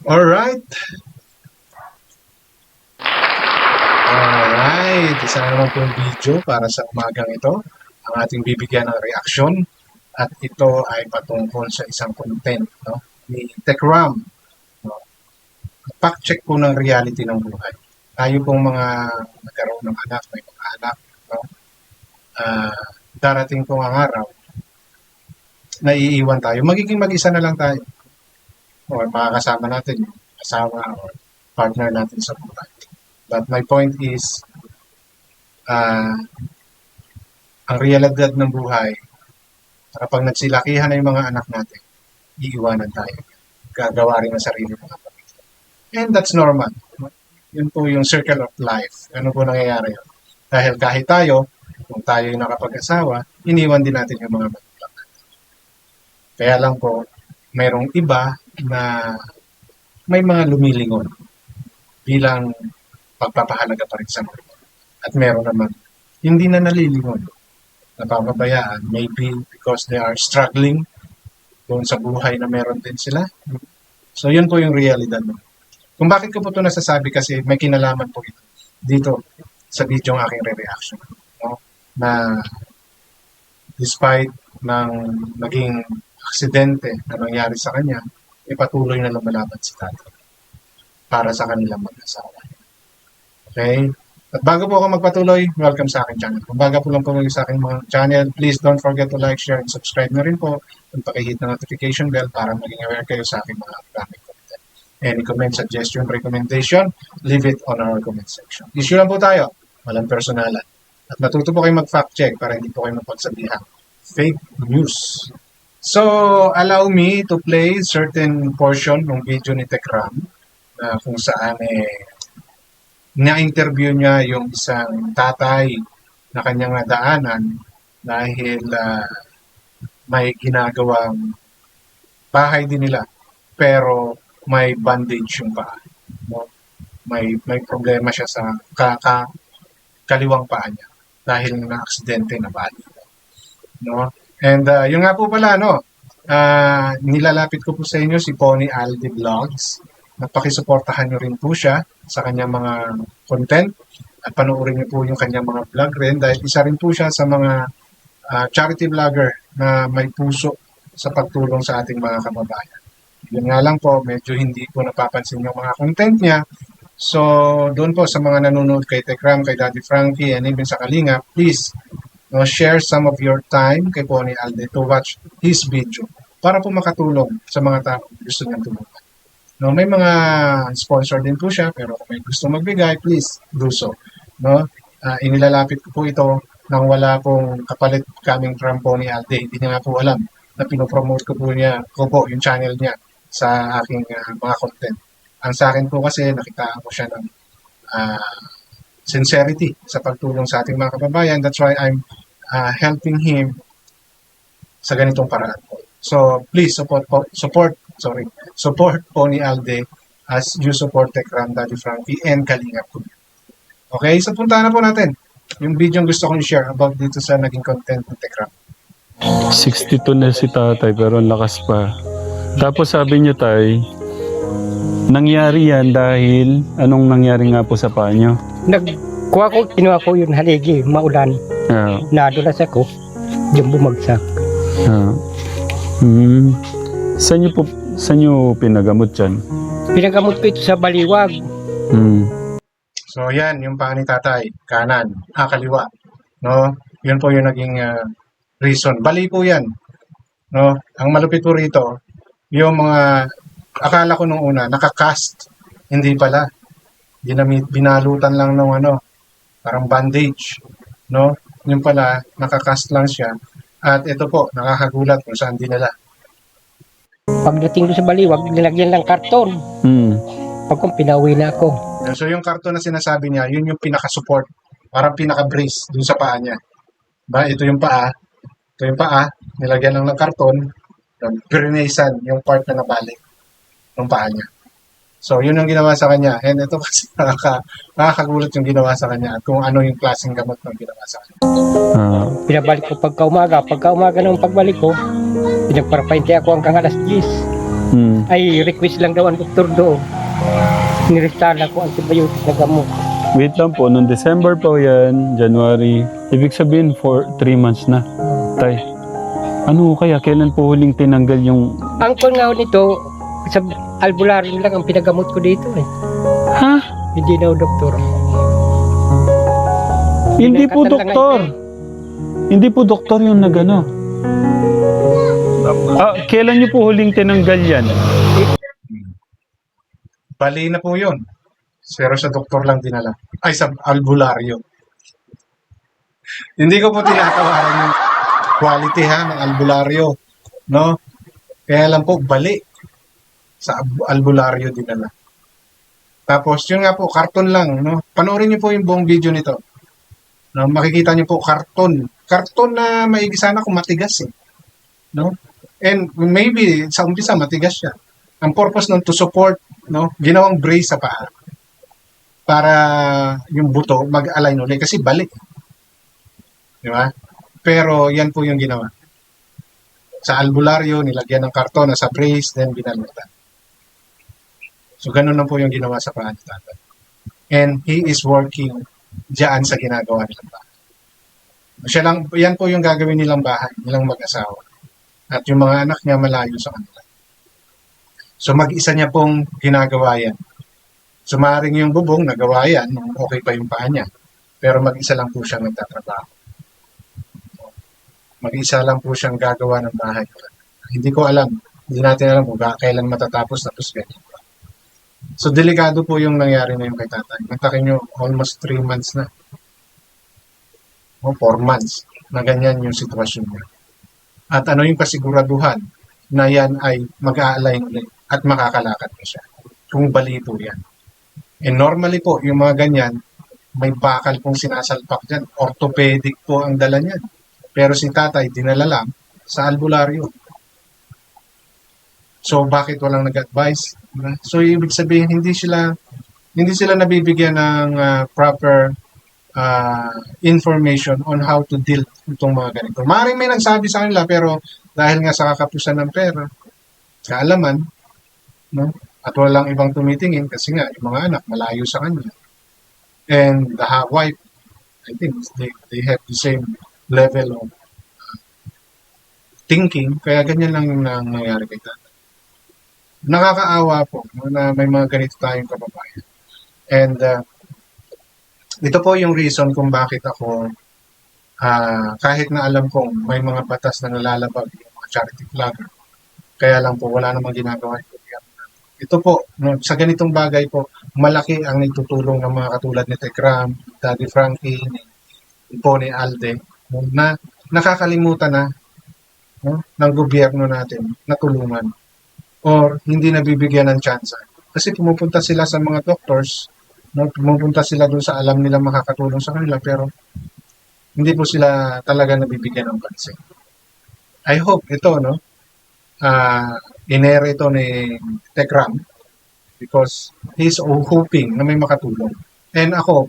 Alright. Alright. Isa na naman pong video para sa umagang ito. Ang ating bibigyan ng reaksyon. At ito ay patungkol sa isang content, no, ni Tekram. No? Fact check po ng reality ng buhay. Tayo pong mga nagkaroon ng anak, may mga anak, no? Darating pong ang araw na iiwan tayo. Magiging mag-isa na lang tayo. O makakasama natin yung asawa or partner natin sa buhay. But my point is, ang realidad ng buhay, kapag nagsilakihan na yung mga anak natin, iiwanan tayo. Gagawa rin ang sarili mga pamilya. And that's normal. Yun po yung circle of life. Ano po nangyayari yun? Dahil kahit tayo, kung tayo yung nakapag-asawa, iniwan din natin yung mga magulang natin. Kaya lang po, mayroong iba na may mga lumilingon bilang pagpapahalaga pa rin sa mga. At meron naman, hindi na nalilingon. Napapabayaan, maybe because they are struggling doon sa buhay na meron din sila. So yun po yung realidad. Kung bakit ko po ito nasasabi kasi may kinalaman po ito dito sa video ng aking re-reaction. No? Na despite ng naging aksidente na nangyari sa kanya, patuloy na lumalaban si tatay para sa kanilang mag-asawa. Okay? At bago po ako magpatuloy, welcome sa aking channel. Kung bago po lang po sa aking mga channel, please don't forget to like, share, and subscribe na rin po. At pakihit na notification bell para maging aware kayo sa aking mga upcoming content. Any comment, suggestion, recommendation, leave it on our comment section. Issue lang po tayo, walang personalan. At natuto po kayo mag-fact check para hindi po kayo mapagsabihan fake news. So, allow me to play certain portion ng video ni Tekram na kung saan na-interview niya yung isang tatay na kanyang nadaanan dahil may ginagawang bahay din nila pero may bandage yung paa. No? May problema siya sa kaliwang paa niya dahil na-aksidente na bali. No? And yung nga po pala, no, nilalapit ko po sa inyo si Pony Alde Vlogs. Pakisuportahan nyo rin po siya sa kanyang mga content at panoorin nyo po yung kanyang mga vlog rin dahil isa rin po siya sa mga charity vlogger na may puso sa pagtulong sa ating mga kababayan. Yun nga lang po, medyo hindi po napapansin yung mga content niya. So, doon po sa mga nanonood kay Tekram, kay Daddy Frankie, and even sa Kalinga, please share some of your time kay Pony Alde to watch his video para po makatulong sa mga tao gusto niyang tulungan. No, may mga sponsor din po siya, pero kung may gusto magbigay, please do so. No? Inilalapit ko po ito nang wala pong kapalit coming from Pony Alde. Hindi niya nga po alam na pinopromote ko po yung channel niya sa aking mga content. Ang sa akin po kasi, nakitaan ko siya ng sincerity sa pagtulong sa ating mga kababayan. That's why I'm helping him sa ganitong paraan po. So, please support Pony Alde as you support Tekram, Daddy Frankie, and Kalinga po. Okay, so puntahan na po natin yung video yung gusto kong i-share about dito sa naging content ng Tekram. 62 na si tatay pero ang lakas pa. Tapos sabi niyo tay, nangyari yan dahil anong nangyari nga po sa paa niyo? Kinuha ko yung haligi, maulan. Nadulas ako, yung bumagsak. Saan niyo pinagamot yan? Pinagamot ko ito sa Baliwag. So yan, yung paa ni tatay, kanan, kaliwa. No? Yun po yung naging reason. Bali po yan. No? Ang malupit po rito, yung mga, akala ko nung una, nakakast. Hindi pala. Binalutan lang ng parang bandage. No? Yung pala, nakakast lang siya. At ito po, nakakagulat kung saan dinala. Pagdating ko sa Baliwag, nilagyan lang karton. Pagkong pinauwi na ako. So yung karton na sinasabi niya, yun yung pinaka-support. Parang pinaka-brace dun sa paa niya. Ito yung paa. Ito yung paa. Nilagyan lang ng karton. Pirinesan yung part na nabalik ng paa niya. So, yun ang ginawa sa kanya. And ito kasi nakakagulat yung ginawa sa kanya at kung ano yung klaseng gamot ng ginawa sa kanya. Pinabalik ko pagka umaga. Pagka umaga ng pagbalik ko, pinagparapahintay ako hanggang alas 10. Ay, request lang daw ang doktor doon. Nirestala ko antibiotic na gamot. Wait lang po, noong December po yan, January. Ibig sabihin for 3 months na. Tay, ano kaya, kailan po huling tinanggal yung... Ang kon nga nito, sa albularyo lang ang pinagamot ko dito eh. Ha? Hindi daw doktor. Hindi po Pinakatan lang doktor. Hindi po doktor yung nagano. Kailan niyo po huling tinanggal yan? Bali na po yun. Pero sa doktor lang dinala. Ay, sa albularyo. Hindi ko po tinatawaran yung quality ha ng albularyo. No? Kaya lang po, bali. Sa albularyo dinala. Tapos, yun nga po, karton lang. No? Panoorin niyo po yung buong video nito. No? Makikita niyo po, karton. Karton na maigi sana kung matigas eh. No? And maybe, sa umpisa, matigas siya. Ang purpose nun to support, no? Ginawang brace sa paa para yung buto mag-align ulit kasi balik. Di ba? Pero yan po yung ginawa. Sa albularyo, nilagyan ng karton na sa brace, then binalutan. So, ganun lang po yung ginawa sa paa ni tatay. And he is working diyan sa ginagawa nilang bahay. Siya lang, yan po yung gagawin nilang bahay, nilang mag-asawa. At yung mga anak niya malayo sa kanila. So, mag-isa niya pong ginagawa yan. So, maaaring yung bubong, nagawa yan, nung okay pa yung paa niya. Pero mag-isa lang po siyang nagtatrabaho. Mag-isa lang po siyang gagawa ng bahay. Hindi ko alam. Hindi natin alam kung kailan matatapos ganyan. So, delikado po yung nangyari na yung kay tatay. Nagtakin nyo, almost 3 months na. O 4 months na ganyan yung sitwasyon niya. At ano yung kasiguraduhan na yan ay mag-a-align ulit at makakalakad na siya. Kung bali po yan. And normally po, yung mga ganyan, may bakal pong sinasalpak dyan. Orthopedic po ang dala niyan. Pero si tatay, dinala lang sa albularyo. So, bakit walang nag-advise? So, ibig sabihin, hindi sila nabibigyan ng proper information on how to deal itong mga ganito. Maaaring may nagsabi sa kanila, pero dahil nga sa kakapusan ng pera, kaalaman, no? At walang ibang tumitingin kasi nga, yung mga anak malayo sa kanya. And the wife, I think they have the same level of thinking, kaya ganyan lang yung nangyayari kay tatay. Nakakaawa po no, na may mga ganito tayong kababayan. And ito po yung reason kung bakit ako, kahit na alam kong may mga batas na nalalabag yung mga charity vlogger, kaya lang po wala namang ginagawa. Ito po, no, sa ganitong bagay po, malaki ang nagtutulong ng mga katulad ni Tekram, Daddy Frankie, ni Alde, no, na nakakalimutan na no, ng gobyerno natin na tulungan or hindi nabibigyan ng tsansa. Kasi pumupunta sila sa mga doctors, no, pumupunta sila doon sa alam nila makakatulong sa kanila, pero hindi po sila talaga nabibigyan ng pansin. I hope ito, no, inere ito ni Tekram because he's hoping na may makatulong. And ako,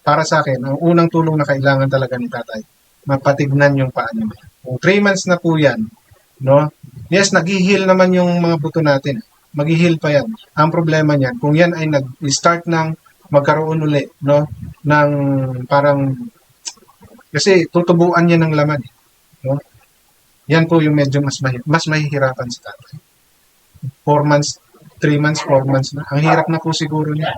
para sa akin, ang unang tulong na kailangan talaga ni tatay, mapatignan yung paa niya. Kung 3 months na po yan, no? Yes, nag-heal naman yung mga buto natin. Mag-heal pa yan. Ang problema niyan, kung yan ay nag-start ng magkaroon uli, no? Ng parang, kasi tutubuan niya ng laman, no? Yan po yung medyo mas mahihirapan sa tatay. 4 months, 3 months, 4 months na. Ang hirap na po siguro niya.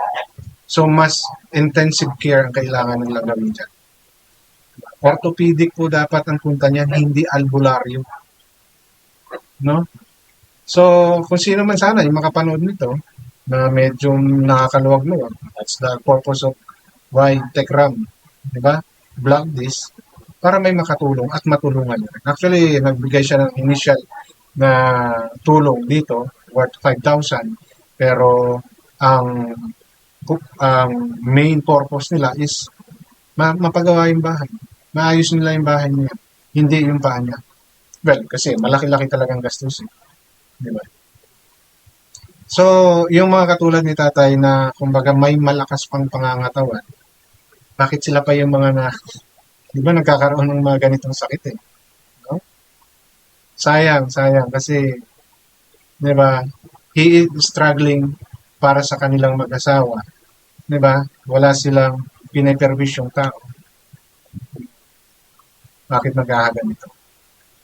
So, mas intensive care ang kailangan ng gawin dyan. Orthopedic po dapat ang punta niya, hindi albularyo. No? So, kung sino man sana yung makapanood nito, na medyo nakakaluwag-luwag, that's the purpose of why Tekram, di ba? Vlog this, para may makatulong at matulungan niya. Actually, nagbigay siya ng initial na tulong dito, worth 5,000, pero ang main purpose nila is mapagawa yung bahay. Maayos nila yung bahay niya, hindi yung paa niya. Well, kasi malaki-laki talagang gastos. Di ba? So, yung mga katulad ni tatay na kumbaga may malakas pang pangangatawan, bakit sila pa yung mga na, di ba, nagkakaroon ng mga ganitong sakit eh? No? Sayang, kasi 'Di ba? He is struggling para sa kanilang mag-asawa. 'Di ba? Wala silang piniperwisyong tao. Bakit naghahaganito?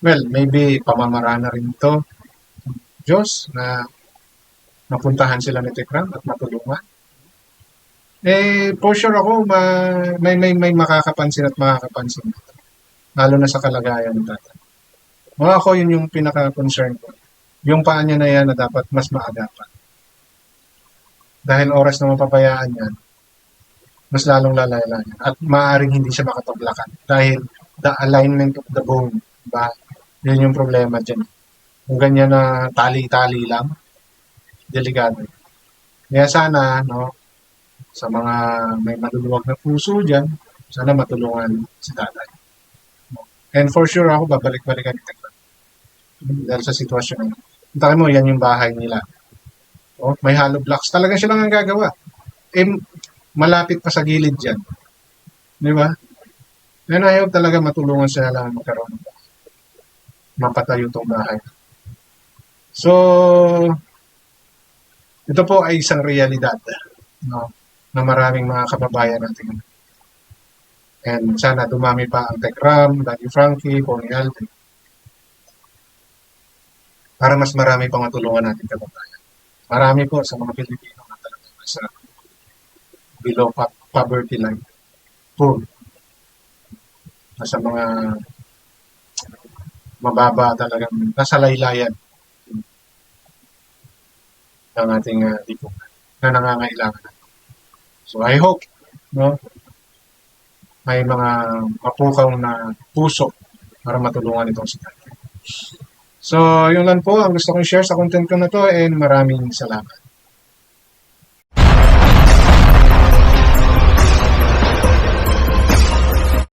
Well, maybe pamamaraan na rin ito Diyos na mapuntahan sila ni Tekram at matulungan. For sure ako, may makakapansin at makakapansin dito. Lalo na sa kalagayan ng tatay. Mga ako, yun yung pinaka-concern ko. Yung paa niya na yan na dapat mas maagapan. Dahil oras na mapabayaan yan, mas lalong lalala yan. At maaaring hindi siya makataglakan. Dahil the alignment of the bone, ba? Yun yung problema dyan. Kung ganyan na tali-tali lang, delikado. Kaya sana, no, sa mga may maluluwag na puso dyan, sana matulungan si tatay. And for sure ako, babalik-balikan ni Tekla. Dahil sa sitwasyon na yun. Punta mo, yan yung bahay nila. Oh, may hollow blocks. Talaga silang ang gagawa. Malapit pa sa gilid dyan. Di ba? And I hope talaga matulungan sila lang magkaroon ng bahay. Mapatayo itong bahay. So, ito po ay isang realidad, no, na maraming mga kababayan natin. And sana dumami pa ang Tekram, Daddy Frankie, Pony Alvin. Para mas marami pang matulungan natin kababayan. Marami po sa mga Pilipino na talagang nasa below poverty line. Poor. Nasa mga mababa talagang, nasa laylayan ng ating lipunan na nangangailangan. So I hope, no, may mga mapukaw na puso para matulungan itong si tatay. So, yun lang po ang gusto kong share sa content ko na to and maraming salamat.